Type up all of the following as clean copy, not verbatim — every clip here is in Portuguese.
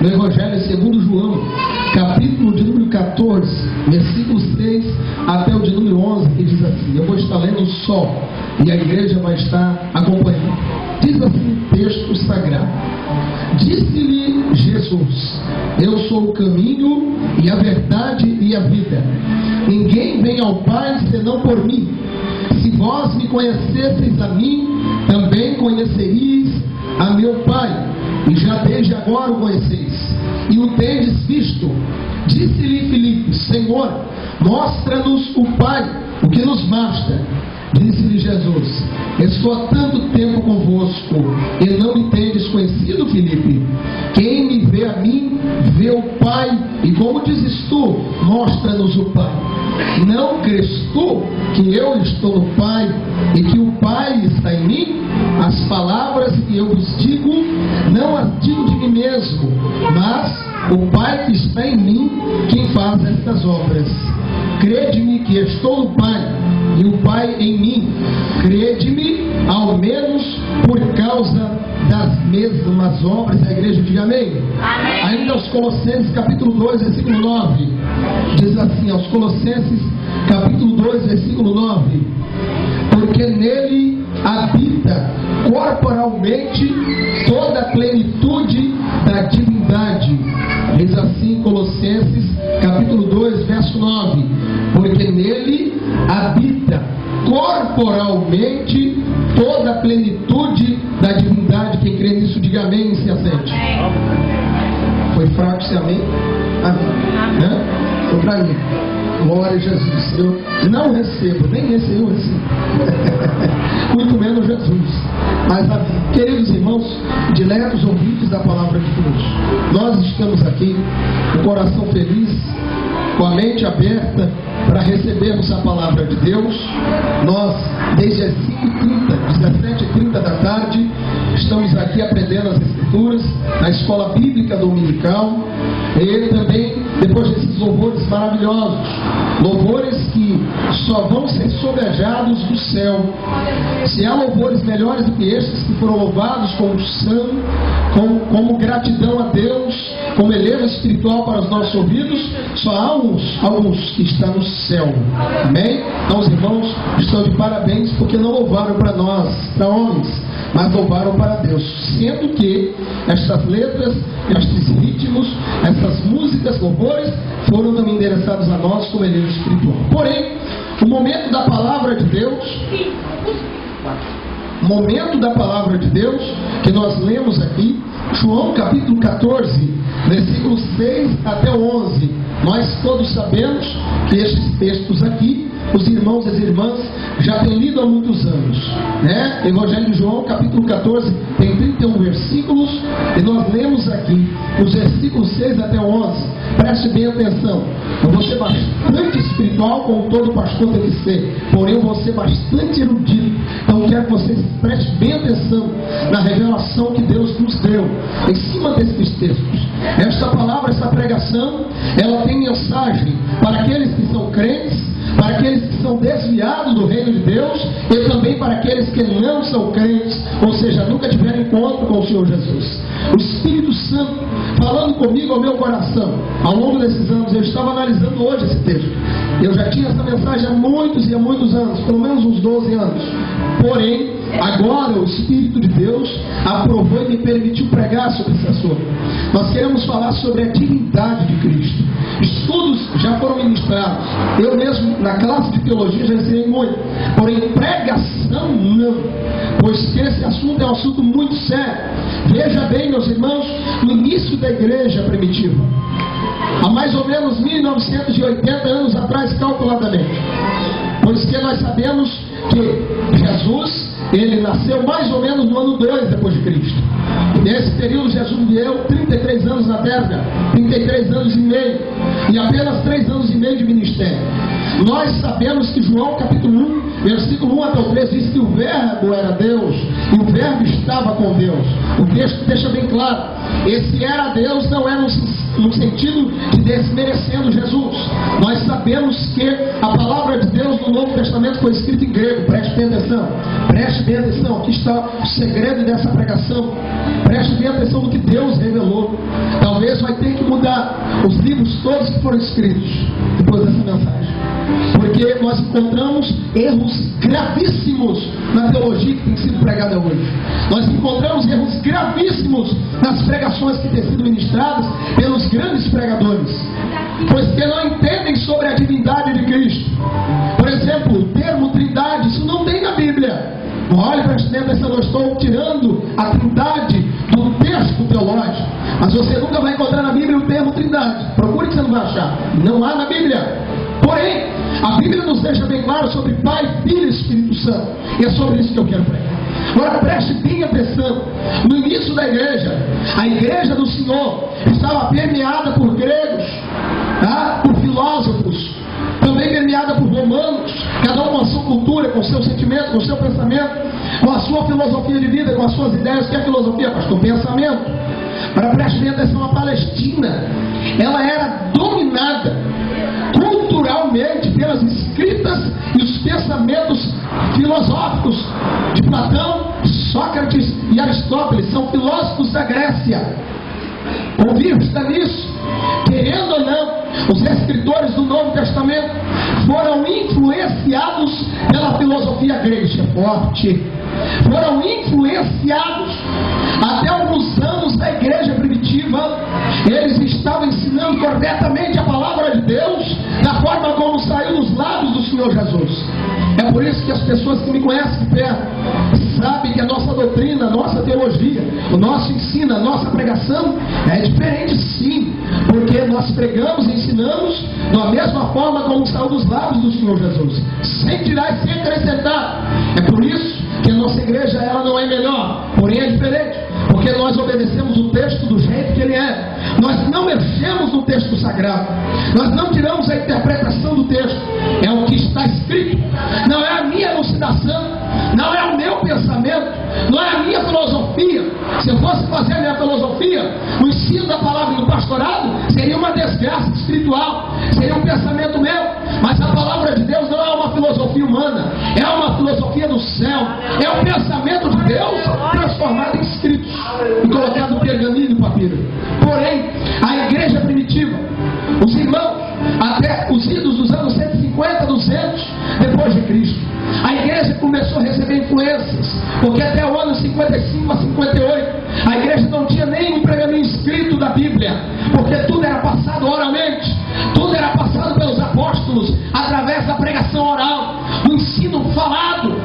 no Evangelho segundo João, capítulo de número 14, versículo 6 até o de número 11, que diz assim. Eu vou estar lendo só, e a igreja vai estar acompanhando. Diz assim o texto sagrado: disse-lhe Jesus: eu sou o caminho e a verdade e a vida. Ninguém vem ao Pai senão por mim. Se vós me conhecesseis a mim, também conheceríeis a meu Pai, e já desde agora o conheceis, e o tendes visto. Disse-lhe Filipe: Senhor, mostra-nos o Pai, o que nos basta. Disse-lhe Jesus: estou há tanto tempo convosco, e não me tendes conhecido, Filipe? Quem me vê a mim, vê o Pai. E como dizes tu, mostra-nos o Pai. Não crês tu que eu estou no Pai, e que o Pai está em mim? As palavras que eu vos digo, não as digo de mim mesmo, mas o Pai que está em mim, quem faz estas obras. Crede-me que estou no Pai, e o Pai em mim. Crede-me, ao menos por causa das mesmas obras. A igreja diga amém. Amém. Ainda aos Colossenses capítulo 2, versículo 9, diz assim, aos Colossenses capítulo 2, versículo 9: porque nele habita corporalmente toda a plenitude da divindade. Diz assim Colossenses capítulo 2, verso 9: porque nele habita corporalmente toda a plenitude da divindade. Quem crê nisso, diga amém e se assente. Foi fraco esse amém? Amém. Foi para mim. Glória a Jesus. Eu não recebo, nem esse eu recebo. Muito menos Jesus. Mas, queridos irmãos, diletos ouvintes da palavra de Deus, nós estamos aqui com o coração feliz, com a mente aberta para recebermos a palavra de Deus. Nós, desde as 5h30, 17h30 da tarde, estamos aqui aprendendo as Escrituras na escola bíblica dominical. E também, depois desses louvores maravilhosos, louvores que só vão ser sobejados do céu. Se há louvores melhores do que estes, que foram louvados com unção, como gratidão a Deus, como elevo espiritual para os nossos ouvidos, só há alguns que estão no céu. Amém? Então os irmãos estão de parabéns, porque não louvaram para nós, para homens, mas louvaram para Deus, sendo que estas letras, estes ritmos, essas músicas, louvores, foram também endereçados a nós como elevo espiritual. Porém, o momento da palavra de Deus, que nós lemos aqui, João capítulo 14, versículos 6 até 11. Nós todos sabemos que estes textos aqui, os irmãos e as irmãs já têm lido há muitos anos, né? Evangelho de João capítulo 14 tem 31 versículos, e nós lemos aqui os versículos 6 até 11. Preste bem atenção. Eu vou ser bastante espiritual, como todo pastor deve ser, porém eu vou ser bastante erudito. Então eu quero que vocês prestem bem atenção na revelação que Deus nos deu em cima desses textos. Esta palavra, esta pregação, ela tem mensagem para aqueles que são crentes, para aqueles que são desviados do reino de Deus, e também para aqueles que não são crentes, ou seja, nunca tiveram encontro com o Senhor Jesus. O Espírito Santo falando comigo ao meu coração ao longo desses anos. Eu estava analisando hoje esse texto. Eu já tinha essa mensagem há muitos e há muitos anos, pelo menos uns 12 anos. Porém, agora o Espírito de Deus aprovou e me permitiu pregar sobre esse assunto. Nós queremos falar sobre a divindade de Cristo. Estudos já foram ministrados. Eu mesmo, na classe de teologia, já ensinei muito. Porém, pregação não. Pois que esse assunto é um assunto muito sério. Veja bem, meus irmãos, no início da igreja primitiva, há mais ou menos 1980 anos atrás, calculadamente. Pois que nós sabemos que Jesus, ele nasceu mais ou menos no ano 2 depois de Cristo. Nesse período Jesus viveu 33 anos na terra, 33 anos e meio, e apenas 3 anos e meio de ministério. Nós sabemos que João capítulo 1, versículo 1 até o 3 diz que o verbo era Deus, e o verbo estava com Deus. O texto deixa bem claro, esse era Deus não é no sentido de desmerecendo Jesus. Nós sabemos que a palavra de Deus no Novo Testamento foi escrita em grego. Preste bem atenção, preste bem atenção. Aqui está o segredo dessa pregação. Preste bem atenção no que Deus revelou. Talvez os livros todos que foram escritos depois dessa mensagem. Porque nós encontramos erros gravíssimos na teologia que tem sido pregada hoje. Nós encontramos erros gravíssimos nas pregações que têm sido ministradas pelos grandes pregadores, pois que não entendem sobre a divindade de Cristo. Por exemplo, o termo trindade, isso não tem na Bíblia. Olha, preste atenção, eu estou tirando a trindade do texto teológico, mas você nunca vai encontrar na Bíblia o termo trindade. Procure que você não vai achar. Não há na Bíblia. Porém, a Bíblia nos deixa bem claro sobre Pai, Filho e Espírito Santo. E é sobre isso que eu quero pregar. Agora preste bem atenção. No início da igreja, a igreja do Senhor estava permeada por gregos, por filósofos, também permeada por romanos, cada um com a sua cultura, com o seu sentimento, com o seu pensamento, com a sua filosofia de vida, com as suas ideias. Que é a filosofia, pastor? Pensamento. Para preste bem atenção, a Palestina, ela era dominada culturalmente pelas escritas e os pensamentos filosóficos de Platão, Sócrates e Aristóteles. São filósofos da Grécia. Convicta nisso, querendo ou não, os escritores do Novo Testamento foram influenciados pela filosofia grega. Isso é forte. Foram influenciados. Até alguns anos da igreja primitiva, eles estavam ensinando corretamente a palavra de Deus da forma como saiu dos lábios do Senhor Jesus. É por isso que as pessoas que me conhecem de perto sabem que a nossa doutrina, a nossa teologia, o nosso ensino, a nossa pregação é diferente, sim, porque nós pregamos e ensinamos da mesma forma como saiu dos lábios do Senhor Jesus, sem tirar e sem acrescentar. É por isso que a nossa igreja, ela não é melhor, porém é diferente, porque nós obedecemos o texto do jeito que ele é. Nós não mexemos no texto sagrado, nós não tiramos a interpretação do texto, é o que está escrito. Não é a minha elucidação, não é o meu pensamento, não é a minha filosofia. Se eu fosse fazer a minha filosofia, o ensino da palavra do pastorado seria uma desgraça espiritual, seria um pensamento meu. Mas a palavra de Deus não é uma filosofia humana, é uma filosofia do céu, é o pensamento de Deus transformado em escritos e colocado no pergaminho e no papiro. Porém, a igreja primitiva, os irmãos, até os idos dos anos 150, 200 depois de Cristo, a igreja começou a receber influências, porque até o ano 55 a 58 a igreja não tinha nenhum pergaminho escrito da Bíblia, porque tudo era passado oralmente, tudo era passado pelos apóstolos através da pregação oral, do ensino falado,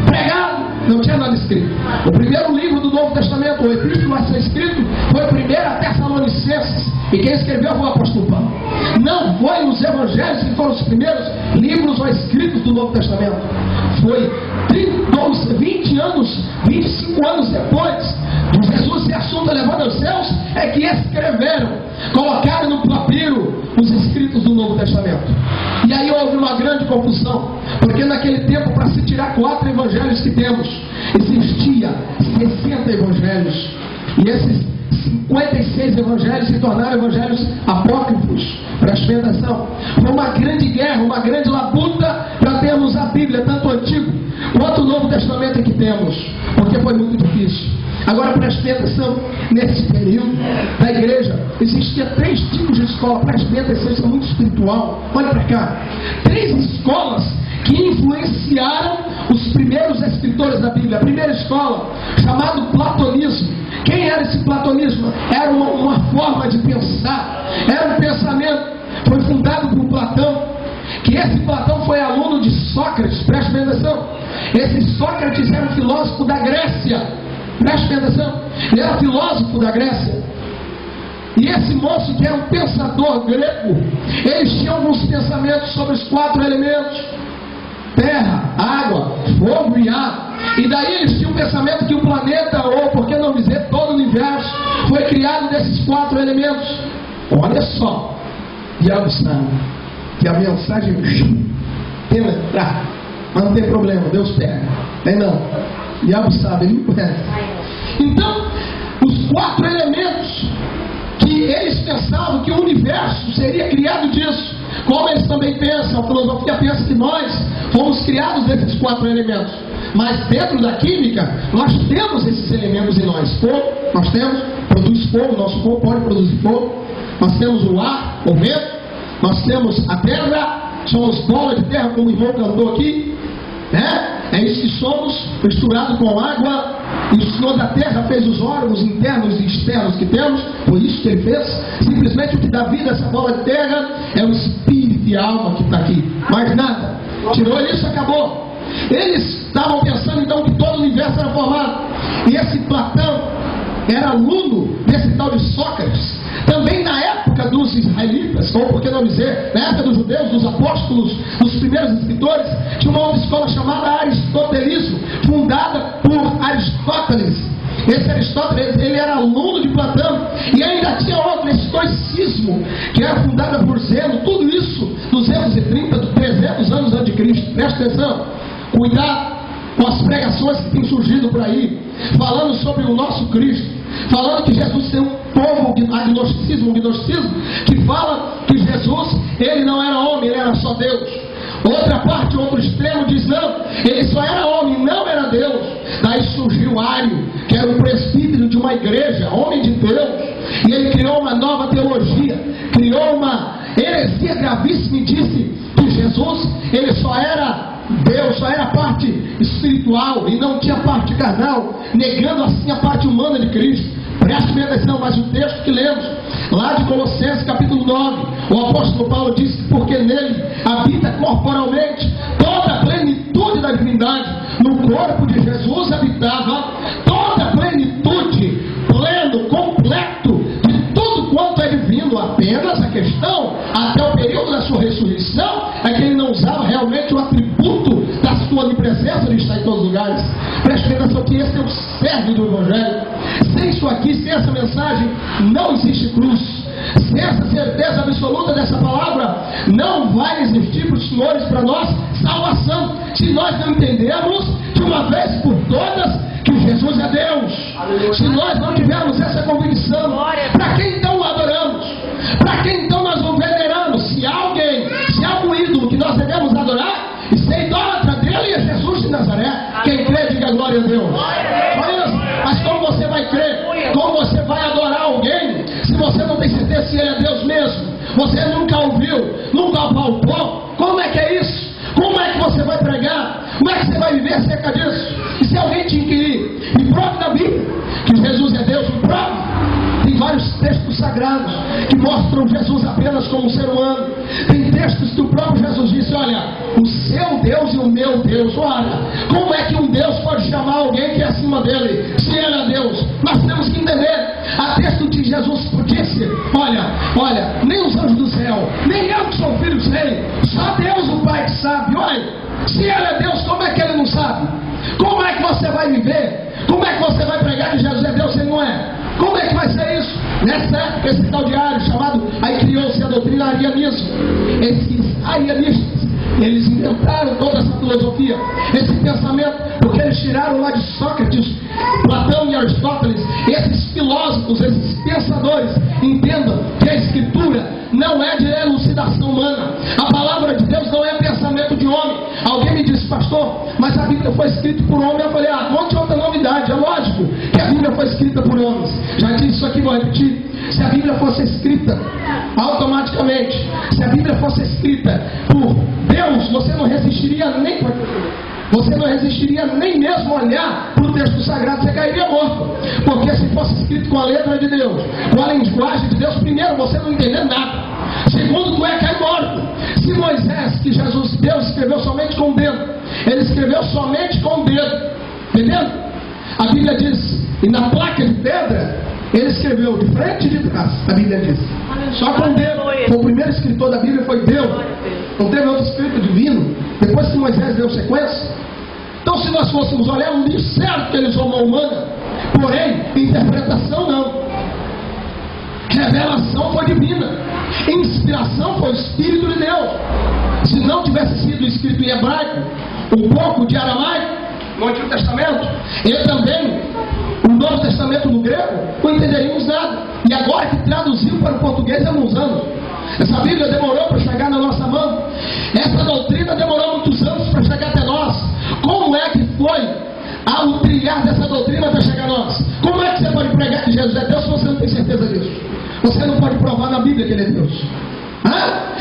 pregado. Não tinha nada escrito. O primeiro livro do Novo Testamento, o epístolo a ser escrito, foi o 1 Tessalonicenses, e quem escreveu foi o apóstolo Paulo. Não foi os evangelhos que foram os primeiros livros ou escritos do Novo Testamento. Foi 20 anos, 25 anos depois de Jesus ser assunto elevado aos céus, é que escreveram, colocaram no papiro os escritos do Novo Testamento. E aí houve uma grande confusão, porque naquele tempo, para se tirar 4 evangelhos que temos, existia 60 evangelhos, e esses 56 evangelhos se tornaram evangelhos apócrifos. Preste atenção. Foi uma grande guerra, uma grande labuta para termos a Bíblia, tanto o Antigo quanto o Novo Testamento que temos, porque foi muito difícil. Agora preste atenção, nesse período da igreja existia 3 tipos de escola. Preste atenção, isso é muito espiritual. Olha para cá, 3 escolas que influenciaram os primeiros escritores da Bíblia. A primeira escola, chamado platonismo. Quem era esse platonismo? Era uma forma de pensar, era um pensamento, foi fundado por Platão, que esse Platão foi aluno de Sócrates. Preste atenção, esse Sócrates era um filósofo da Grécia. Preste atenção, ele era filósofo da Grécia. E esse moço, que era um pensador grego, eles tinham alguns pensamentos sobre os 4 elementos: terra, água, fogo e ar. E daí eles tinham um pensamento que o planeta, ou por que não dizer todo o universo, foi criado desses 4 elementos. Olha só, diabo sabe que a mensagem penetrar, mas não tem problema, Deus pega. Tem não, diabo sabe, ele não conhece. Então, os 4 elementos que eles pensavam que o universo seria criado disso, como eles também pensam, a filosofia pensa que nós fomos criados desses 4 elementos. Mas dentro da química, nós temos esses elementos em nós. Fogo, nós temos, produz fogo, nosso corpo pode produzir fogo. nós temos o ar, o vento, nós temos a terra, somos bola de terra, como o irmão cantou aqui, né? É isso que somos, misturado com água. E o Senhor da terra fez os órgãos internos e externos que temos. Foi isso que Ele fez. Simplesmente o que dá vida a essa bola de terra é o espírito e a alma que está aqui, mais nada. Tirou isso, acabou. Eles estavam pensando então que todo o universo era formado, e esse Platão era aluno desse tal de Sócrates. Também na época dos israelitas, ou por que não dizer, na época dos judeus, dos apóstolos, dos primeiros escritores, tinha uma outra escola chamada aristotelismo, fundada por Aristóteles. Esse Aristóteles, ele era aluno de Platão, e ainda tinha outro, estoicismo, que era fundada por Zeno. Tudo isso 230, 300 anos antes de Cristo. Presta atenção, cuidado com as pregações que têm surgido por aí, falando sobre o nosso Cristo, falando que Jesus tem um povo agnosticismo, que fala que Jesus, ele não era homem, ele era só Deus. Outra parte, outro extremo diz não, ele só era homem, não era Deus. Daí surgiu Ário, que era o presbítero de uma igreja, homem de Deus, e ele criou uma nova teologia, criou uma heresia gravíssima e disse que Jesus, ele só era Deus, só era a parte espiritual e não tinha parte carnal, negando assim a parte humana de Cristo. Preste bem atenção, mas o texto que lemos lá de Colossenses capítulo 9, o apóstolo Paulo diz que porque nele habita corporalmente toda a plenitude da divindade. No corpo de Jesus habitava toda a plenitude, pleno, completo de tudo quanto é divino. Apenas a questão, até o período da sua ressurreição, é que ele não usava realmente o atributo da sua onipresença de estar em todos os lugares. Preste atenção que esse é o cerne do Evangelho. Sem isso aqui, sem essa mensagem, não existe cruz. Sem essa certeza absoluta dessa palavra, não vai existir para os senhores, para nós, salvação. Se nós não entendermos de uma vez por todas que Jesus é Deus. Se nós não tivermos essa convicção, para quem então o adoramos? Para quem então nós o veneramos? Se há algum ídolo que nós devemos adorar e ser idólatra dele, é Jesus de Nazaré. Quem crê, diga glória a Deus. Mas como você vai crer? Como você vai adorar alguém se você não tem certeza se ele é Deus mesmo? Você nunca ouviu, nunca apalpou. Como é que é isso? Como é que você vai pregar? Como é que você vai viver acerca disso? E se alguém te inquirir, me prove na Bíblia que Jesus é Deus, me prove. Tem vários textos sagrados que mostram Jesus apenas como um ser humano. Tem textos que o próprio Jesus disse: olha, o seu Deus e o meu Deus. Olha, como é que um Deus pode chamar alguém que é acima dele, se ele é Deus? Nós temos que entender. Há texto que Jesus disse: olha, nem os anjos do céu, nem eu que sou filho sei, só Deus o Pai que sabe. Olha, se ele é Deus, como é que ele não sabe? Como é que você vai viver? Como é que você vai pregar que Jesus é Deus se ele não é? Como é que vai ser isso? Nessa época, esse tal de Ário chamado, aí criou-se a doutrina arianismo. Esses arianistas, eles inventaram toda essa filosofia, esse pensamento, porque eles tiraram lá de Sócrates, Platão e Aristóteles. Esses filósofos, esses pensadores, entendam que a Escritura não é de elucidação humana. A palavra de Deus não é pensamento de homem. Alguém me disse: pastor, mas a Bíblia foi escrita por homem. Eu falei: conte outra novidade. É lógico que a Bíblia foi escrita por homens. Já disse isso aqui, vou repetir. Se a Bíblia fosse escrita automaticamente, se a Bíblia fosse escrita por Deus, você não resistiria nem mesmo olhar para o texto sagrado, você cairia morto. Porque se fosse escrito com a letra de Deus, com a linguagem de Deus, primeiro, você não entender nada. Segundo, tu é cair morto. Se Moisés, que Deus escreveu somente com o dedo, ele escreveu somente com o dedo, entendeu? A Bíblia diz, e na placa de pedra, ele escreveu de frente e de trás. A Bíblia diz, só com o dedo. O primeiro escritor da Bíblia foi Deus. Não teve outro escrito divino depois que Moisés deu sequência. Então, se nós fôssemos olhar, um livro certo que ele usou uma humana, porém, interpretação não. Revelação foi divina. Inspiração foi o Espírito de Deus. Se não tivesse sido escrito em hebraico, um pouco de aramaico no Antigo Testamento, e também o Novo Testamento no grego, não entenderíamos nada. E agora que traduziu para o português há uns anos. Essa Bíblia demorou para chegar na nossa mão. Essa doutrina demorou muitos anos para chegar até nós. Como é que foi ao trilhar dessa doutrina para chegar a nós? Como é que você pode pregar que Jesus é Deus se você não tem certeza disso? Você não pode provar na Bíblia. Bíblia que ele é Deus?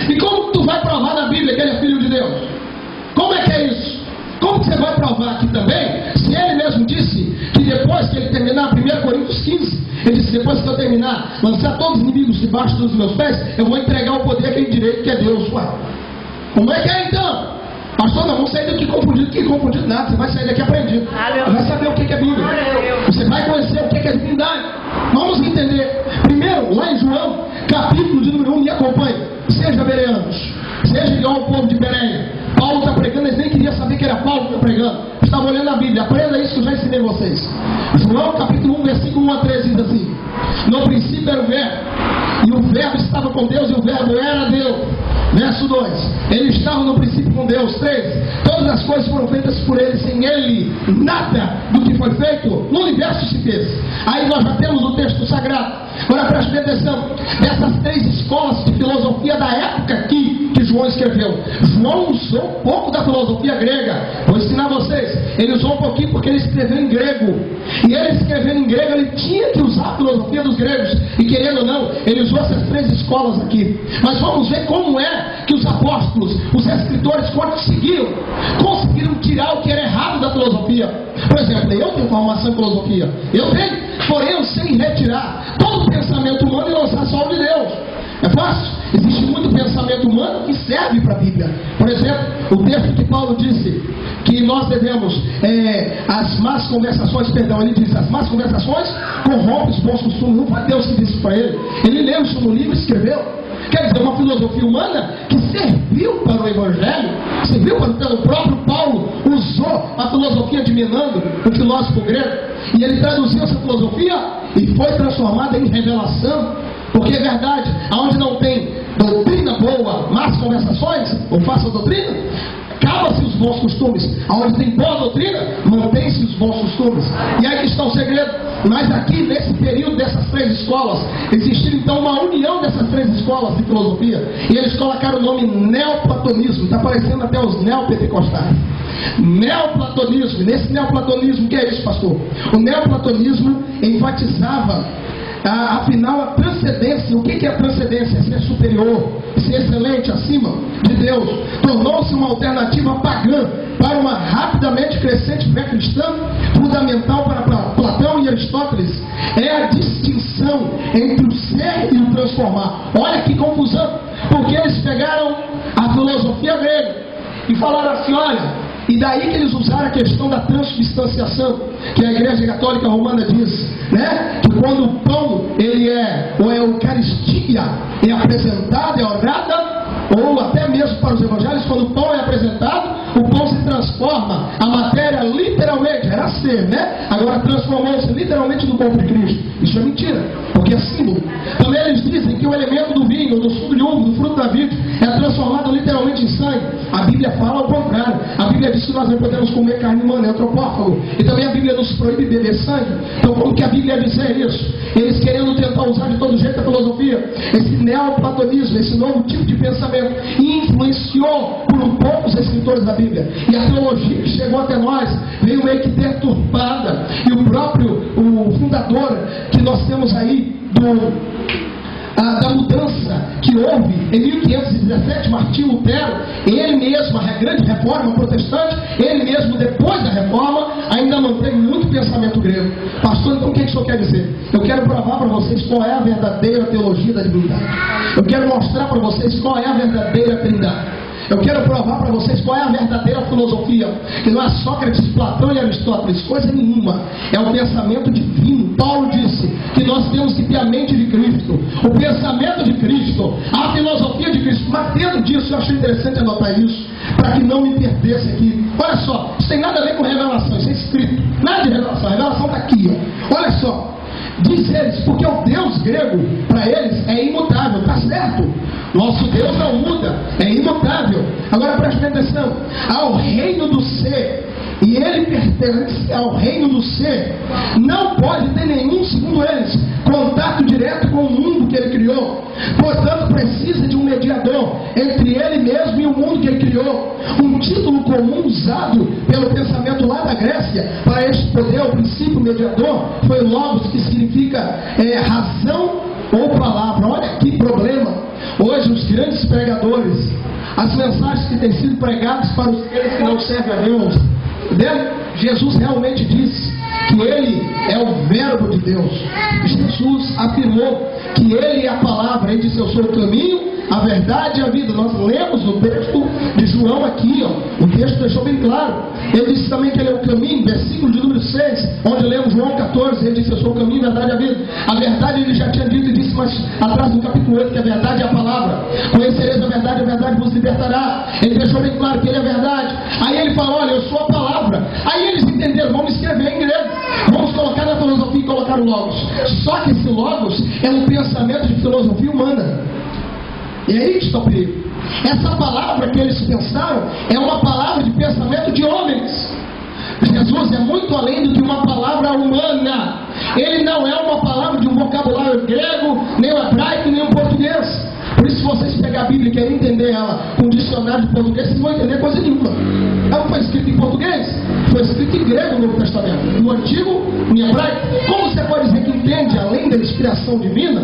E como tu vai provar na Bíblia que ele é Filho de Deus? Como é que é isso? Como que você vai provar aqui também, se ele mesmo disse que depois que ele terminar 1 Coríntios 15, ele disse, depois que eu terminar, lançar todos os inimigos debaixo dos meus pés, eu vou entregar o poder que ele direito que é Deus. Ué, como é que é então? Pastor, não, vamos sair daqui confundido nada, você vai sair daqui aprendido. Você vai saber o que é Bíblia. Você vai conhecer o que é divindade. Vamos entender. Primeiro, lá em João, capítulo de número 1, me acompanhe. Seja bereanos, seja igual ao povo de Bereia. Paulo está pregando, eles nem queriam saber que era Paulo que está pregando. Estava olhando a Bíblia, aprenda isso que eu já ensinei vocês. João capítulo 1, versículo 1 a 13 diz assim: no princípio era o verbo, e o verbo estava com Deus, e o verbo era Deus. Verso 2, ele estava no princípio com Deus. 3, todas as coisas foram feitas por ele, sem ele nada do que foi feito no universo se fez. Aí nós já temos o texto sagrado. Agora preste atenção, dessas 3 escolas de filosofia da época que João escreveu, João usou um pouco da filosofia grega. Vou ensinar vocês. Ele usou um pouquinho porque ele escreveu em grego, e ele escrevendo em grego, ele tinha que usar a filosofia dos gregos, e querendo ou não, ele usou essas 3 escolas aqui. Mas vamos ver como é que os apóstolos, os escritores conseguiram tirar o que era errado da filosofia. Por exemplo, eu tenho formação em filosofia, eu tenho, porém eu sei retirar todo o pensamento humano e lançar só o de Deus. É fácil? Existe muito pensamento humano que serve para a Bíblia. Por exemplo, o texto que Paulo disse que nós devemos, as más conversações, ele diz, as más conversações corrompem os bons costumes. Não foi Deus que disse para ele. Ele leu isso no livro e escreveu. Quer dizer, uma filosofia humana que serviu para o Evangelho, serviu para o próprio Paulo, usou a filosofia de Menandro, o filósofo grego, e ele traduziu essa filosofia e foi transformada em revelação. Porque é verdade, aonde não tem doutrina boa, más conversações, ou falsa doutrina, acaba-se os bons costumes. Aonde tem boa doutrina, mantém-se os bons costumes. E aí que está o segredo. Mas aqui, nesse período dessas 3 escolas, existia então uma união dessas 3 escolas de filosofia, e eles colocaram o nome neoplatonismo. Está parecendo até os neopentecostais. Neoplatonismo. Nesse neoplatonismo, o que é isso, pastor? O neoplatonismo enfatizava afinal a transcendência. O que é a transcendência? Ser superior, ser excelente, acima de Deus. Tornou-se uma alternativa pagã para uma rapidamente crescente fé cristã, fundamental para Platão e Aristóteles. É a distinção entre o ser e o transformar. Olha que confusão, porque eles pegaram a filosofia grega e falaram assim, olha, e daí que eles usaram a questão da transubstanciação, que a Igreja Católica Romana diz, né? Que quando o pão, ou a Eucaristia é apresentada, é orada, ou até mesmo para os evangelhos, quando o pão é apresentado, o pão se transforma, a matéria literalmente, era ser, né? Agora transformou-se literalmente no corpo de Cristo. Isso é mentira, porque é símbolo. Também eles dizem que o elemento do vinho, do suco de uva, do fruto da vide, é transformado literalmente em sangue. A Bíblia fala ao contrário. A Bíblia diz que nós não podemos comer carne humana, é antropófago. E também a Bíblia nos proíbe beber sangue. Então como que a Bíblia dizer isso? Eles querendo tentar usar de todo jeito a filosofia, esse neoplatonismo, esse novo tipo de pensamento, influenciou por um pouco os escritores da Bíblia. E a teologia que chegou até nós veio meio que deturpada. E o fundador que nós temos aí da mudança que houve em 1517, Martinho Lutero, ele mesmo, a grande reforma protestante, ele mesmo depois da reforma, ainda manteve muito pensamento grego. Pastor, então o que isso quer dizer? Eu quero provar para vocês qual é a verdadeira teologia da divindade. Eu quero mostrar para vocês qual é a verdadeira trindade. Eu quero provar para vocês qual é a verdadeira filosofia, que não é Sócrates, Platão e Aristóteles, coisa nenhuma. É o pensamento divino. Paulo disse que nós temos que ter a mente de Cristo, o pensamento de Cristo, a filosofia de Cristo. Mas dentro disso, eu achei interessante anotar isso, para que não me perdesse aqui. Olha só, isso tem nada a ver com revelação, isso é escrito. Nada de revelação, a revelação está aqui, ó. Olha só. Diz eles, porque o Deus grego, para eles, é imutável, está certo? Nosso Deus não muda, é imutável. Agora preste atenção, ao reino do ser, e ele pertence ao reino do ser, não pode ter nenhum, segundo eles, contato direto com o mundo que ele criou. Portanto, precisa de um mediador entre ele mesmo e o mundo que ele criou. Um título comum usado pelo pensamento lá da Grécia para este poder, o princípio mediador, foi logos, que significa razão ou palavra. Olha que problema. grandes pregadores, as mensagens que têm sido pregadas para os que não servem a Deus, Jesus realmente disse que Ele é o Verbo de Deus. Jesus afirmou que Ele é a palavra. Ele disse: eu sou o caminho, a verdade e a vida. Nós lemos o texto de João aqui, o texto deixou bem claro. Ele disse também que Ele é o caminho, versículo de número 6, onde lemos João 14, Ele disse: eu sou o caminho, a verdade e a vida. A verdade Ele já tinha dito e disse mais atrás no capítulo 8, que a verdade é a palavra. Conhecereis a verdade vos libertará. Ele deixou bem claro que Ele é a verdade. Aí Ele falou: olha, eu sou a palavra. Aí eles entenderam: vamos escrever em grego, vamos colocar na filosofia e colocar o Logos. Só que esse Logos é um pensamento de filosofia humana. E aí que está o perigo. Essa palavra que eles pensaram é uma palavra de pensamento de homens. Jesus é muito além do que uma palavra humana. Ele não é uma palavra de um vocabulário grego, nem o hebraico, nem o português. Por isso, se vocês pegar a Bíblia e querem entender ela com um dicionário de português, vocês não vão entender coisa nenhuma. Ela foi escrita em português, foi escrita em grego no Novo Testamento, no Antigo, em hebraico. Como você pode dizer que entende, além da inspiração divina,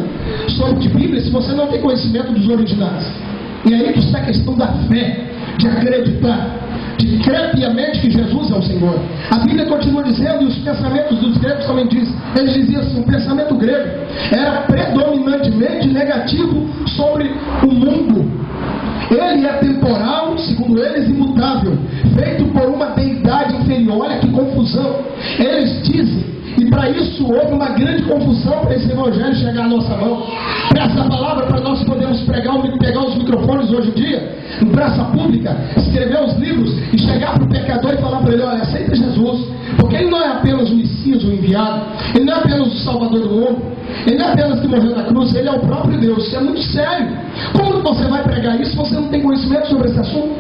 sobre de Bíblia, se você não tem conhecimento dos originais? E aí que está a questão da fé, de acreditar, de crer piamente que Jesus é o Senhor. A Bíblia continua dizendo, e os pensamentos dos gregos também dizem, eles diziam assim: o pensamento grego era predominantemente negativo sobre o mundo. Ele é temporal, segundo eles, imutável, feito por uma deidade inferior. Olha que confusão. Eles dizem, e para isso houve uma grande confusão para esse evangelho chegar à nossa mão. Para essa palavra, para nós podermos pegar os microfones hoje em dia, em praça pública, escrever os livros e chegar para o pecador e falar para ele: olha, aceita Jesus, porque Ele não é apenas o Messias, o enviado, Ele não é apenas o Salvador do mundo, Ele não é apenas que morreu na cruz, Ele é o próprio Deus. Isso é muito sério. Como você vai pregar isso se você não tem conhecimento sobre esse assunto?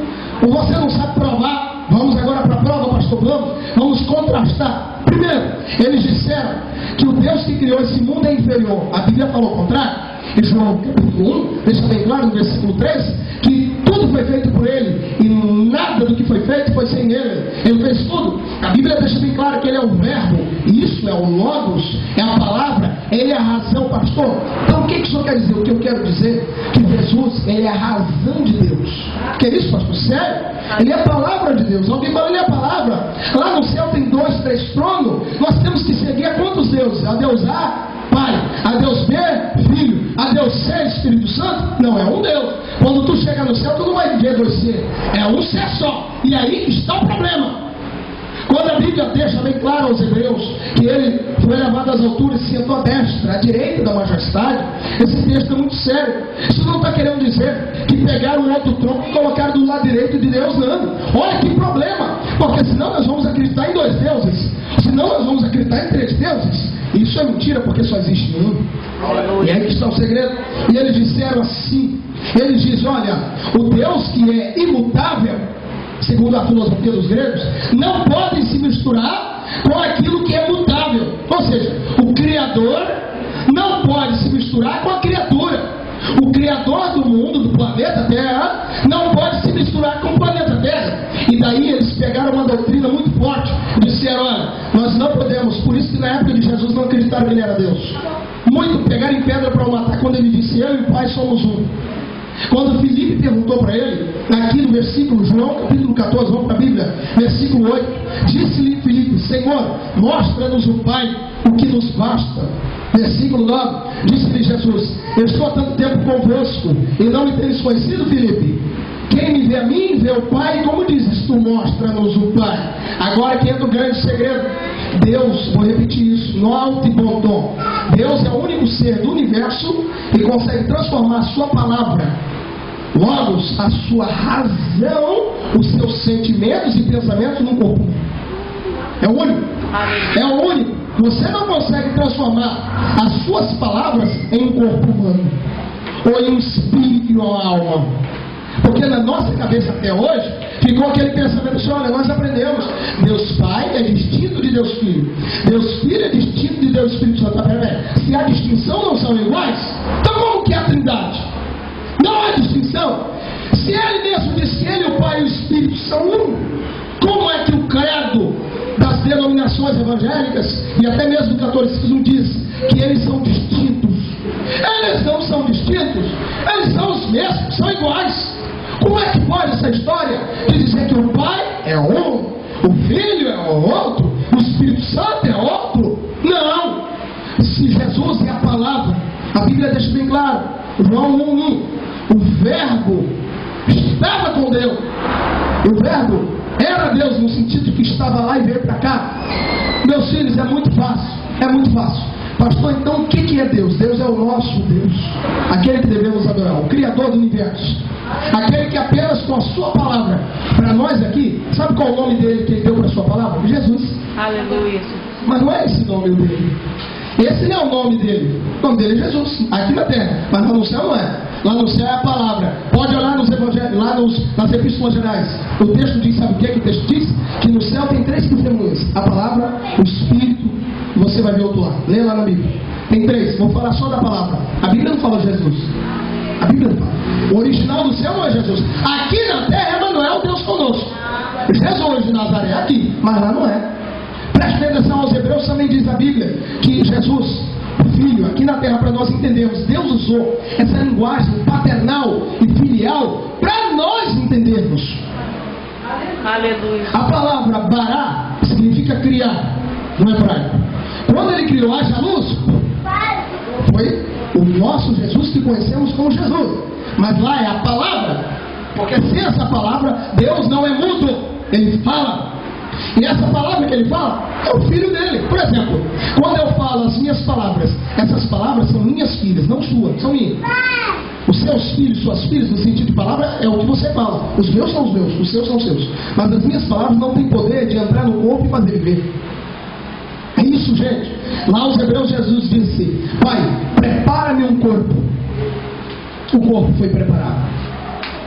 Ou você não sabe provar? Vamos agora para a prova, pastor. Vamos contrastar. Primeiro, eles disseram que o Deus que criou esse mundo é inferior. A Bíblia falou o contrário. Em João capítulo 1, deixa bem claro no versículo 3, que tudo foi feito por Ele e nada do que foi feito foi sem Ele. Ele fez tudo. A Bíblia deixa bem claro que Ele é o Verbo, e isso é o Logos, é a palavra, Ele é a razão, pastor. Então o que isso quer dizer? O que eu quero dizer? Que Jesus, Ele é a razão de Deus. Que é isso, pastor? Sério? Ele é a palavra de Deus. Alguém fala: Ele é a palavra. Lá no céu tem 2, 3 tronos. Nós temos que seguir a quantos deuses? A Deus A, Pai, a Deus B, Filho, a Deus C, Espírito Santo? Não, é um Deus. Quando tu chegar no céu, tu não vai ver 2 C, é um C só. E aí está o problema. Quando a Bíblia deixa bem claro aos hebreus que Ele foi levado às alturas e se sentou à destra, à direita da majestade, esse texto é muito sério. Isso não está querendo dizer que pegaram um outro tronco e colocaram do lado direito de Deus, não. Olha que problema, porque senão nós vamos acreditar em 2 deuses, senão nós vamos acreditar em 3 deuses. Isso é mentira, porque só existe um. E aí que está o segredo. E eles disseram assim, eles dizem: olha, o Deus que é imutável, segundo a filosofia dos gregos, não podem se misturar com aquilo que é mutável. Ou seja, o Criador não pode se misturar com a criatura. O Criador do mundo, do planeta Terra, não pode se misturar com o planeta Terra. E daí eles pegaram uma doutrina muito forte. Disseram: olha, nós não podemos. Por isso que na época de Jesus não acreditaram que Ele era Deus. Muito pegaram em pedra para o matar quando Ele disse: eu e o Pai somos um. Quando Filipe perguntou para ele, aqui no versículo, João capítulo 14, vamos para a Bíblia, versículo 8, disse-lhe Filipe: Senhor, mostra-nos o Pai, o que nos basta. Versículo 9, disse-lhe Jesus: eu estou há tanto tempo convosco e não me tens conhecido, Filipe? Quem me vê a mim, vê o Pai. E como dizes tu, mostra-nos o Pai? Agora que entra o grande segredo. Deus, vou repetir isso, no alto e bom tom, Deus é o único ser do universo que consegue transformar a sua palavra, Logos, a sua razão, os seus sentimentos e pensamentos num corpo. É o único. É o único. Você não consegue transformar as suas palavras em um corpo humano, ou em um espírito e uma alma. Porque na nossa cabeça até hoje ficou aquele pensamento assim: olha, nós aprendemos, Deus Pai é distinto de Deus Filho, Deus Filho é distinto de Deus Espírito Santo. Se há distinção, não são iguais. Então como que é a Trindade? Não há distinção. Se Ele mesmo disse que Ele, o Pai e o Espírito são um, como é que o credo das denominações evangélicas e até mesmo do catolicismo diz que eles são distintos? Eles não são distintos, eles são os mesmos, bem claro, João 1:1, o verbo estava com Deus. O verbo era Deus no sentido de que estava lá e veio para cá. Meus filhos, é muito fácil. É muito fácil. Pastor, então o que é Deus? Deus é o nosso Deus, aquele que devemos adorar, o Criador do universo, aquele que apenas com a sua palavra, para nós aqui, sabe qual é o nome dele que ele deu para a sua palavra? Jesus. Aleluia. Mas não é esse o nome dele. Esse não é o nome dele. O nome dele é Jesus, aqui na terra, mas lá no céu não é. Lá no céu é a palavra. Pode olhar nos evangelhos, lá nas epístolas gerais. O texto diz, sabe o que o texto diz? Que no céu tem 3 testemunhas: a palavra, o Espírito, e você vai ver outro lado. Leia lá na Bíblia. Tem 3, vou falar só da palavra. A Bíblia não fala Jesus. A Bíblia não fala. O original do céu não é Jesus. Aqui na terra, Emmanuel, Deus conosco. Jesus de Nazaré é aqui, mas lá não é. Preste atenção aos Hebreus, também diz a Bíblia que Jesus, o Filho, aqui na terra, para nós entendermos, Deus usou essa linguagem paternal e filial para nós entendermos. Aleluia. A palavra bará significa criar no hebraico. Quando ele criou haja luz, foi o nosso Jesus que conhecemos como Jesus. Mas lá é a palavra, porque sem essa palavra, Deus não é mudo, ele fala. E essa palavra que ele fala é o filho dele. Por exemplo, quando eu falo as minhas palavras, essas palavras são minhas filhas, não suas, são minhas. Os seus filhos, suas filhas, no sentido de palavra, é o que você fala. Os meus são os meus, os seus são os seus. Mas as minhas palavras não têm poder de entrar no corpo e fazer viver. É isso, gente. Lá os Hebreus, Jesus disse: Pai, prepara-me um corpo. O corpo foi preparado.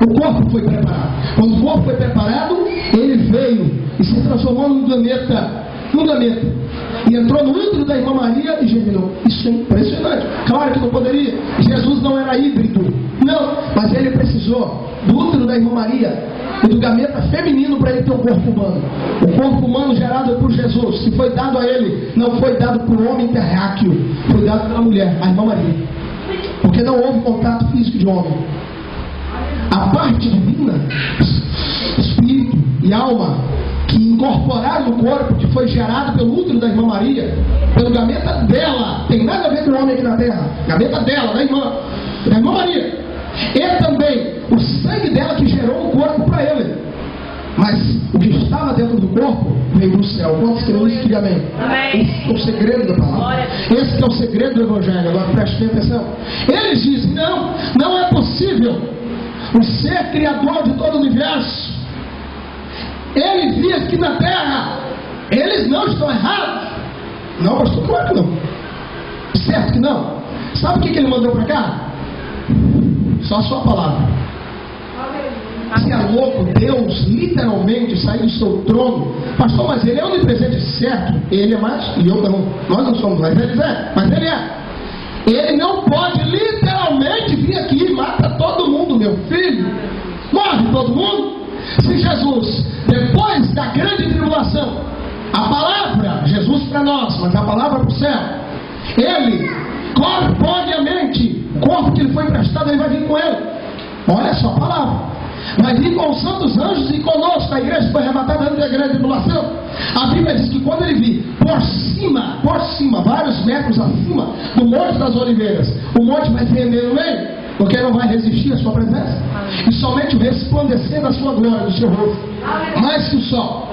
O corpo foi preparado. Quando o corpo foi preparado, ele veio e se transformou num gameta. E entrou no útero da irmã Maria e germinou. Isso é impressionante. Claro que não poderia. Jesus não era híbrido. Não. Mas ele precisou do útero da irmã Maria e do gameta feminino para ele ter um corpo humano. O corpo humano gerado por Jesus, que foi dado a ele, não foi dado por um homem terráqueo. Foi dado pela mulher, a irmã Maria. Porque não houve contato físico de homem. A parte divina, espírito e alma, que incorporaram no corpo, que foi gerado pelo útero da irmã Maria, pelo gameta dela, tem nada a ver com o homem aqui na terra, gameta dela, da irmã Maria, e também o sangue dela que gerou o corpo para ele. Mas o que estava dentro do corpo veio do céu. Quantos creem isso? Diga amém. Esse é o segredo da palavra. Esse é o segredo do Evangelho. Agora preste atenção. Eles dizem: não é possível o ser criador de todo o universo, ele vir aqui na terra. Eles não estão errados. Não, pastor, claro que não. Certo que não. Sabe o que ele mandou para cá? Só a sua palavra. Se é louco Deus literalmente sair do seu trono? Pastor, mas ele é onipresente, certo? Ele é mais, e eu não. Nós não somos, mas ele é. Ele não pode literalmente vir aqui e mata todo mundo, meu filho. Morre todo mundo. Se Jesus, depois da grande tribulação, a palavra, Jesus para nós, mas a palavra para o céu, ele, corporeamente, o corpo que ele foi emprestado, ele vai vir com ele. Olha só a palavra. Vai vir com os santos anjos e conosco. A igreja foi arrebatada antes da grande tribulação. A Bíblia diz que quando ele vir por cima, vários metros acima do Monte das Oliveiras, o monte vai tremer no meio, porque não vai resistir à sua presença. E somente o resplandecer da sua glória, do seu rosto, mais que o sol,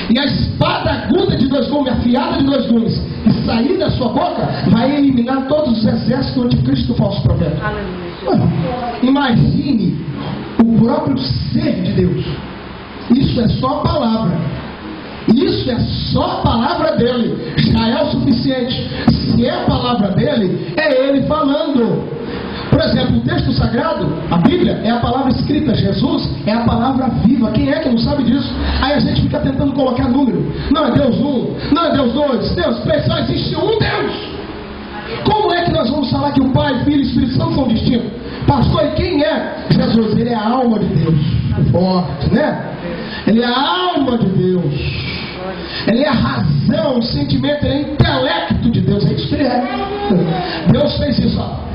e a espada aguda de 2 gumes, afiada de 2 gumes, e sair da sua boca, vai eliminar todos os exércitos do anticristo, do falso profeta. Imagine o próprio ser de Deus. Isso é só a palavra. Isso é só a palavra dele. Já é o suficiente. Se é a palavra dele, é ele falando. Por exemplo, o texto sagrado, a Bíblia, é a palavra escrita. Jesus é a palavra viva. Quem é que não sabe disso? Aí a gente fica tentando colocar número. Não é Deus 1, não é Deus 2, Deus 3, só existe um Deus. Como é que nós vamos falar que o Pai, Filho e Espírito Santo são distintos? Pastor, e quem é? Jesus, ele é a alma de Deus. Forte, né? Ele é a alma de Deus. Ele é a razão, o sentimento, ele é o intelecto de Deus. É isso que ele é. Deus fez isso, ó.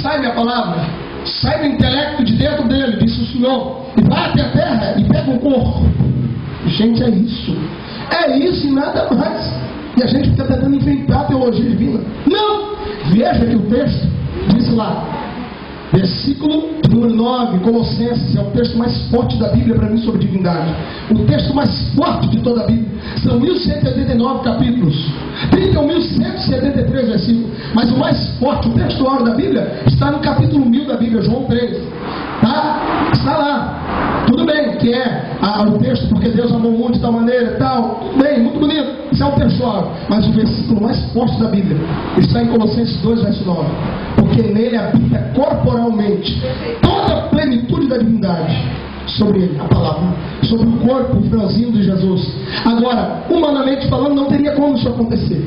Sai minha palavra, sai do intelecto de dentro dele, disse o Senhor, e vai até a terra e pega um corpo. Gente, é isso. É isso e nada mais. E a gente fica tentando inventar a teologia divina. Não! Veja que o texto Diz lá, versículo número 9, Colossenses, é o texto mais forte da Bíblia para mim sobre divindade. O texto mais forte de toda a Bíblia. São 1189 capítulos, 31.173 versículos. Mas o mais forte, o textual da Bíblia, está no capítulo 1000 da Bíblia, João 3. Tá? Está lá. Tudo bem, que é o texto, porque Deus amou o mundo de tal maneira e tal. Tudo bem, muito bonito. Isso é o textual. Mas o versículo mais forte da Bíblia está em Colossenses 2, verso 9. Porque nele habita corporalmente toda a plenitude da divindade. Sobre ele, a palavra, sobre o corpo, o franzino de Jesus. Agora, humanamente falando, não teria como isso acontecer.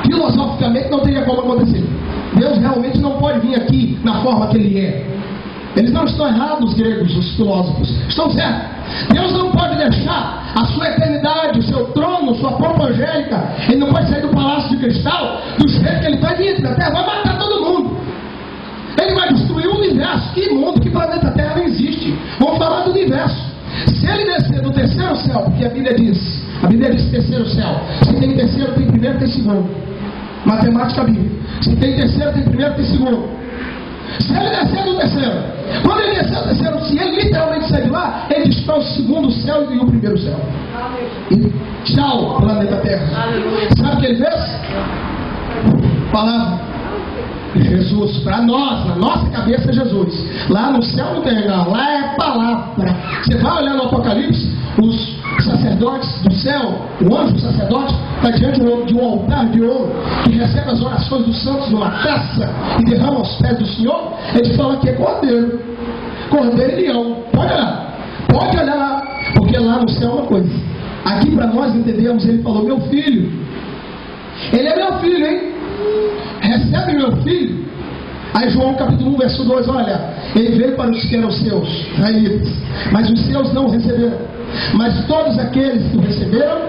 Filosoficamente, não teria como acontecer. Deus realmente não pode vir aqui na forma que ele é. Eles não estão errados, os gregos, os filósofos. Estão certos. Deus não pode deixar a sua eternidade, o seu trono, sua pompa angélica. Ele não pode sair do palácio de cristal do jeito que ele vai vir da terra. Vai matar todo mundo. Ele vai destruir o universo. Que mundo, que planeta Terra não existe. Vamos falar do universo. Se ele descer do terceiro céu, porque a Bíblia diz terceiro céu. Se tem terceiro, tem primeiro, tem segundo. Matemática bíblica. Se tem terceiro, tem primeiro, tem segundo. Se ele descer do terceiro, quando ele descer do terceiro, se ele literalmente sair de lá, ele destrói o segundo céu e o primeiro céu. E tchau, planeta Terra. Sabe o que ele fez? Palavra. Jesus, para nós, na nossa cabeça é Jesus. Lá no céu não tem não, lá é palavra. Você vai olhar no Apocalipse, os sacerdotes do céu, o anjo sacerdote está diante de um altar de ouro que recebe as orações dos santos numa taça e derrama aos pés do Senhor. Ele fala que é cordeiro e leão. Pode olhar lá, porque lá no céu é uma coisa. Aqui para nós entendemos, ele falou: meu filho, ele é meu filho, hein? Recebe meu filho. Aí João capítulo 1, verso 2, olha, ele veio para os que eram seus, mas os seus não o receberam. Mas todos aqueles que o receberam,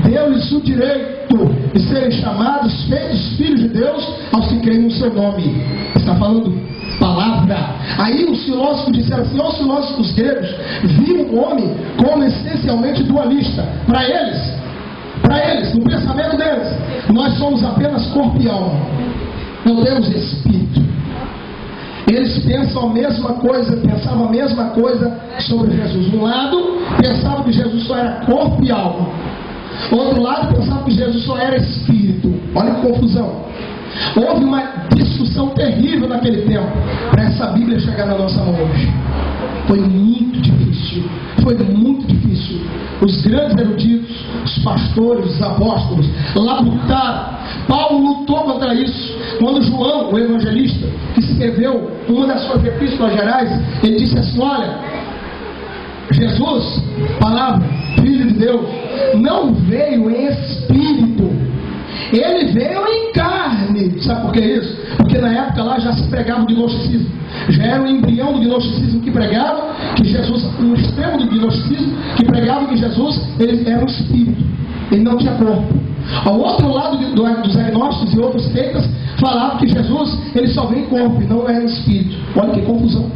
deu-lhes o direito de serem chamados, feitos filhos de Deus, aos que creem no seu nome. Está falando palavra. Aí os filósofos disseram assim, os filósofos gregos viam o homem como essencialmente dualista. Para eles, no pensamento deles, nós somos apenas corpo e alma, não temos espírito. Eles pensavam a mesma coisa sobre Jesus. Um lado pensavam que Jesus só era corpo e alma, outro lado pensavam que Jesus só era espírito. Olha que confusão. Houve uma discussão terrível naquele tempo para essa Bíblia chegar na nossa mão hoje. Foi muito difícil. Os grandes eruditos, os pastores, os apóstolos labutaram. Paulo lutou contra isso. Quando João, o evangelista, que escreveu uma das suas epístolas gerais, ele disse assim: olha, Jesus, palavra, Filho de Deus, não veio em espírito, ele veio em carne. Sabe por que isso? Porque na época lá já se pregava o gnosticismo. Já era o embrião do gnosticismo que pregava que Jesus, no extremo do gnosticismo, que pregava que Jesus ele era um espírito, ele não tinha corpo. Ao outro lado dos agnósticos e outros sectas falavam que Jesus ele só vem em corpo e não era espírito. Olha que confusão.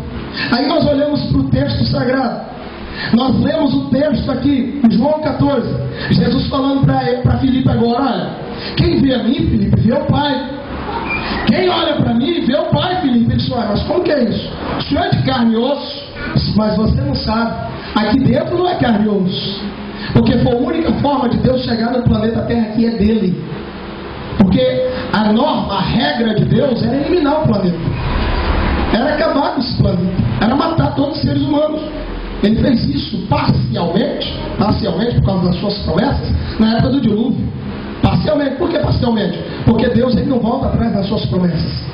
Aí nós olhamos para o texto sagrado. Nós lemos o texto aqui, em João 14. Jesus falando para Filipe agora: olha, quem vê a mim, Filipe, vê o Pai. Quem olha para mim, vê o Pai, Filipe. Ele disse: olha, mas como que é isso? O senhor é de carne e osso, mas você não sabe. Aqui dentro não é carne e osso. Porque foi a única forma de Deus chegar no planeta Terra que é dele. Porque a norma, a regra de Deus era eliminar o planeta. Era acabar com esse planeta. Era matar todos os seres humanos. Ele fez isso parcialmente por causa das suas promessas, na época do dilúvio. Parcialmente. Por que parcialmente? Porque Deus ele não volta atrás das suas promessas.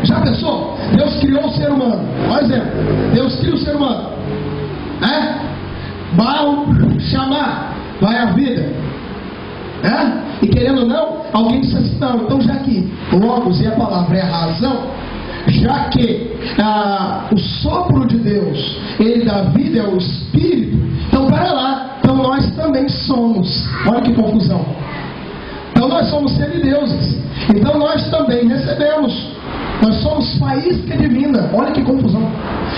Já pensou? Deus criou o ser humano. Por exemplo, Deus cria o ser humano. Barro, chamar, vai a vida. E querendo ou não, alguém disse assim: não, então já que logos e a palavra é a razão, já que o sopro de Deus, ele dá vida, é o Espírito, então para lá, então nós também somos. Olha que confusão. Então nós somos semideuses, então nós também recebemos. Nós somos faísca divina. Olha que confusão.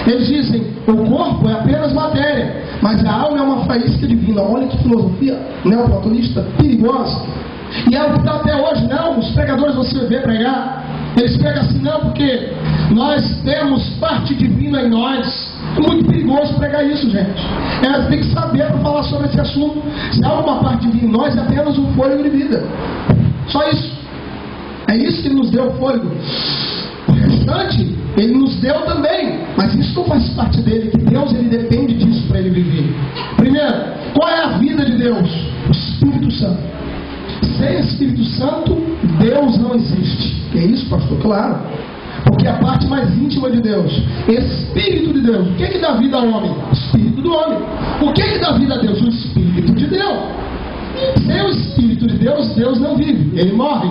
Eles dizem, o corpo é apenas matéria, mas a alma é uma faísca divina. Olha que filosofia neoplatonista perigosa. E é o que está até hoje. Não, os pregadores você vê pregar. Eles pegam assim, não, porque nós temos parte divina em nós. É muito perigoso pregar isso, gente. Tem que saber para falar sobre esse assunto. Se há alguma parte divina em nós, é apenas um fôlego de vida. Só isso. É isso que nos deu o fôlego. O restante, Ele nos deu também. Mas isso não faz parte dele, que Deus ele depende disso para ele viver. Primeiro, qual é a vida de Deus? O Espírito Santo. Sem Espírito Santo, Deus não existe. É isso, pastor? Claro. Porque é a parte mais íntima de Deus. Espírito de Deus. O que dá vida ao homem? O Espírito do homem. O que dá vida a Deus? O Espírito de Deus. Sem o Espírito de Deus, Deus não vive. Ele morre.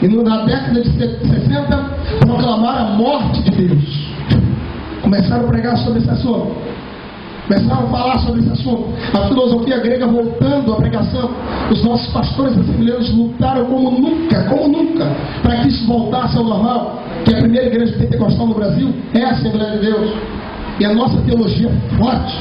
E na década de 60, proclamaram a morte de Deus. Começaram a pregar sobre esse assunto. Começaram a falar sobre esse assunto. A filosofia grega voltando à pregação. Os nossos pastores assembleianos lutaram como nunca, para que isso voltasse ao normal. Que a primeira igreja pentecostal no Brasil é a Assembleia de Deus. E a nossa teologia é forte.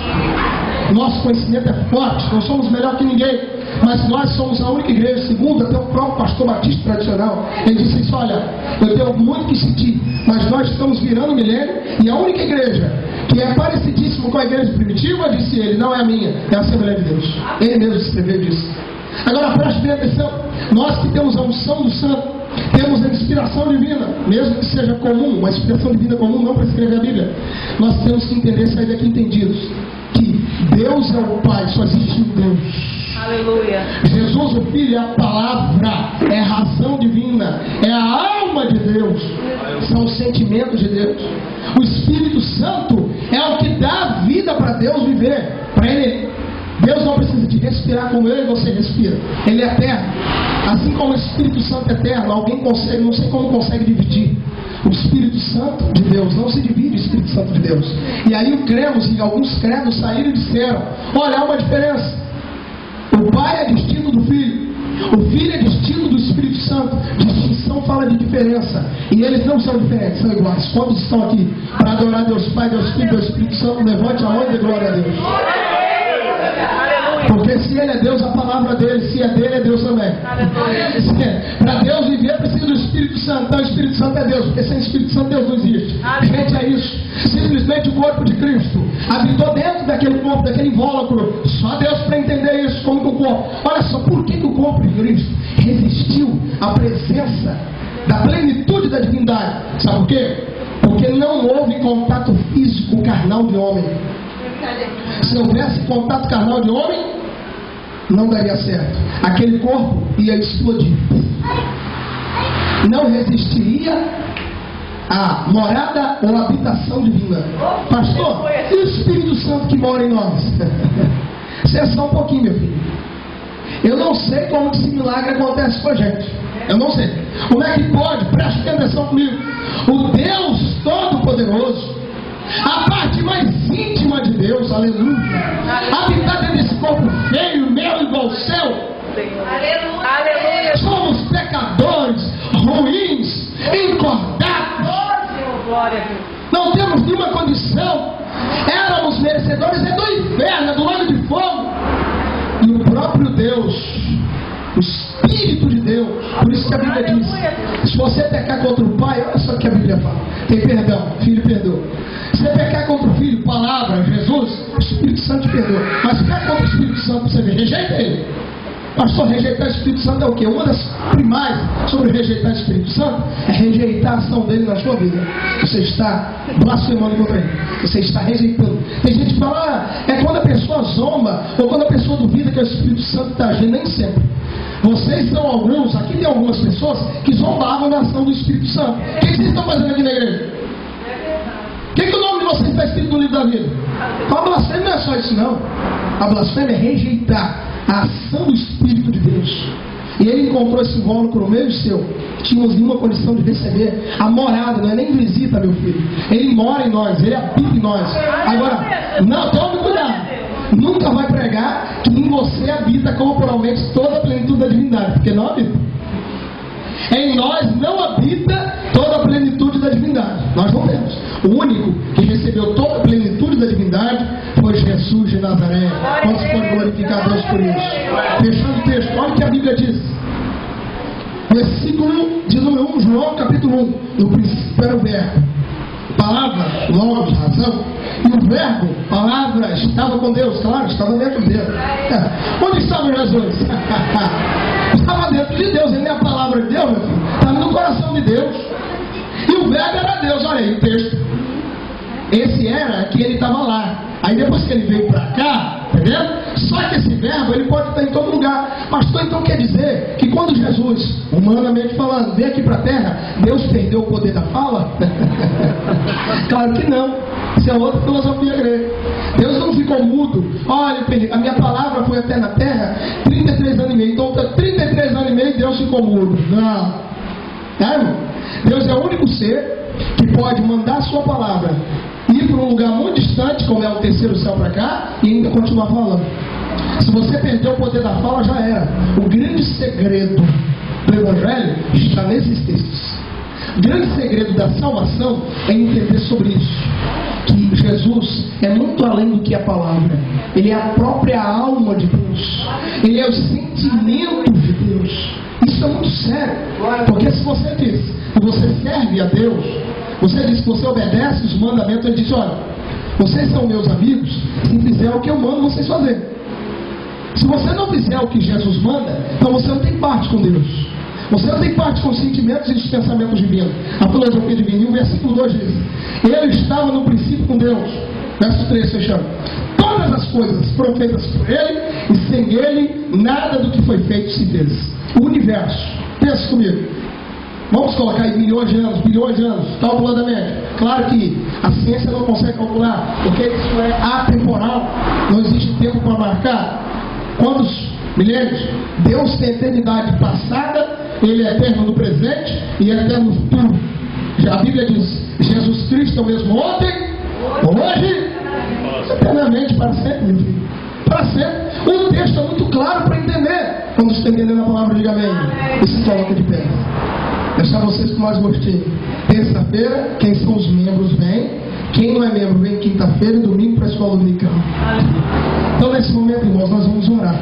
Nosso conhecimento é forte. Não somos melhor que ninguém. Mas nós somos a única igreja, segundo até o próprio pastor batista tradicional. Ele disse isso: olha, eu tenho muito que sentir, mas nós estamos virando o milênio. E a única igreja que é parecidíssima com a igreja primitiva, disse ele, não é a minha, é a Assembleia de Deus. Ele mesmo escreveu disso. Agora preste bem atenção. Nós que temos a unção do santo, temos a inspiração divina, mesmo que seja comum, uma inspiração divina comum, não para escrever a Bíblia. Nós temos que entender, sair daqui entendidos, que Deus é o Pai, só existe um Deus. Aleluia. Jesus, o Filho, é a palavra, é a razão divina, é a alma de Deus, são os sentimentos de Deus. O Espírito Santo é o que dá vida para Deus viver. Para Ele, Deus não precisa de respirar como eu e você respira. Ele é eterno. Assim como o Espírito Santo é eterno, alguém consegue, não sei como consegue dividir. O Espírito Santo de Deus não se divide, o Espírito Santo de Deus. E aí cremos, e alguns credos saíram e disseram: olha, há uma diferença. O Pai é distinto do Filho. O Filho é distinto do Espírito Santo. Distinção fala de diferença. E eles não são diferentes, são iguais. Quantos estão aqui para adorar Deus Pai, Deus Filho, Deus Espírito Santo? Levante a mão e dê glória a Deus. Porque se Ele é Deus, a palavra dele, se é dele, é Deus também. Para Deus viver, precisa do Espírito Santo. Então o Espírito Santo é Deus, porque sem o Espírito Santo Deus não existe. Gente, é isso. Simplesmente o corpo de Cristo habitou dentro daquele corpo, daquele invólucro. Só Deus para entender isso, como que o corpo. Olha só, por que o corpo de Cristo resistiu à presença da plenitude da divindade? Sabe por quê? Porque não houve contato físico carnal de homem. Se houvesse contato carnal de homem, não daria certo. Aquele corpo ia explodir. Não resistiria à morada ou habitação divina. Pastor, e o Espírito Santo que mora em nós? Cessa um pouquinho, meu filho. Eu não sei como esse milagre acontece com a gente. Eu não sei. Como é que pode? Preste atenção comigo. O Deus Todo-Poderoso, a parte mais íntima de Deus, aleluia, habitar dentro desse corpo feio, meu, igual ao céu. Aleluia. Somos pecadores, ruins, encordados. Não temos nenhuma condição. Éramos merecedores do inferno, do lago de fogo. E o próprio Deus, o Espírito de Deus, por isso que a Bíblia diz: se você pecar contra o Pai, olha só o que a Bíblia fala, tem perdão, filho perdoa. Se você pecar contra o Filho, palavra, Jesus, o Espírito Santo te perdoa. Mas se pecar contra o Espírito Santo, você vê, rejeita ele. Pastor, rejeitar o Espírito Santo é o quê? Uma das primárias sobre rejeitar o Espírito Santo é rejeitar a ação dele na sua vida. Você está blasfemando contra ele. Você está rejeitando. Tem gente que fala: é quando a pessoa zomba, ou quando a pessoa duvida que o Espírito Santo está agindo. Nem sempre. Vocês são alguns, aqui tem algumas pessoas que zombavam da ação do Espírito Santo. O que vocês estão fazendo aqui na igreja? O que o nome de vocês está escrito no livro da vida? A blasfêmia não é só isso, não. A blasfêmia é rejeitar a ação do Espírito de Deus. E ele encontrou esse invólucro no meio do seu. Tínhamos nenhuma condição de receber a morada, não é nem visita, meu filho. Ele mora em nós, ele habita em nós. Agora, não, tome cuidado. Nunca vai pregar que em você habita corporalmente toda a plenitude da divindade, porque não habita. Em nós não habita toda a plenitude da divindade. Nós não temos. O único que recebeu toda a plenitude da divindade foi Jesus de Nazaré. Quantos podem glorificar a Deus por isso? Fechando o texto, olha o que a Bíblia diz. Versículo de número 1, João capítulo 1. verbo. Palavra, logos, razão. E o verbo, palavra, estava com Deus. Claro, estava dentro dele. Onde estava Jesus? Estava dentro de Deus. Ele é a palavra de Deus, meu filho. Estava no coração de Deus. E o verbo era Deus. Olha aí o texto. Esse era que ele estava lá. Aí depois que ele veio para cá, tá vendo? Só que esse verbo, ele pode estar em todo lugar. Pastor, então quer dizer que quando Jesus, humanamente falando, veio aqui para a terra, Deus perdeu o poder da fala? Claro que não. Isso é outra filosofia grega. Deus não ficou mudo. Olha, a minha palavra foi até na terra 33 anos e meio. Então, 33 anos e meio Deus ficou mudo. Não. Tá, irmão? Deus é o único ser que pode mandar a sua palavra ir para um lugar muito distante, como é o terceiro céu para cá, e ainda continuar falando. Se você perdeu o poder da fala, já era. O grande segredo do Evangelho está nesses textos. O grande segredo da salvação é entender sobre isso, que Jesus é muito além do que a palavra. Ele é a própria alma de Deus. Ele é os sentimentos de Deus. Isso é muito sério, porque se você diz que você serve a Deus, você diz que você obedece os mandamentos, ele diz: olha, vocês são meus amigos se fizer o que eu mando vocês fazerem. Se você não fizer o que Jesus manda, então você não tem parte com Deus. Você não tem parte com os sentimentos e os pensamentos divinos. A filosofia divina. E o versículo 2 diz: ele estava no princípio com Deus. Verso 3 fechando. Todas as coisas foram feitas por ele, e sem ele nada do que foi feito se fez. O universo, pensa comigo, vamos colocar aí milhões de anos, calculadamente. Claro que a ciência não consegue calcular, porque isso é atemporal, não existe tempo para marcar. Quantos milênios? Deus tem eternidade passada, ele é eterno no presente e é eterno no futuro. A Bíblia diz: Jesus Cristo é o mesmo ontem, hoje, eternamente, para sempre, meu filho. Para sempre. O texto é muito claro para entender. Quando você está entendendo a palavra, diga amém. E se coloca de pé. Deixar vocês com mais gostinho. Terça-feira, quem são os membros vem. Quem não é membro vem quinta-feira e domingo para a escola dominical. Então, nesse momento, irmãos, nós vamos orar.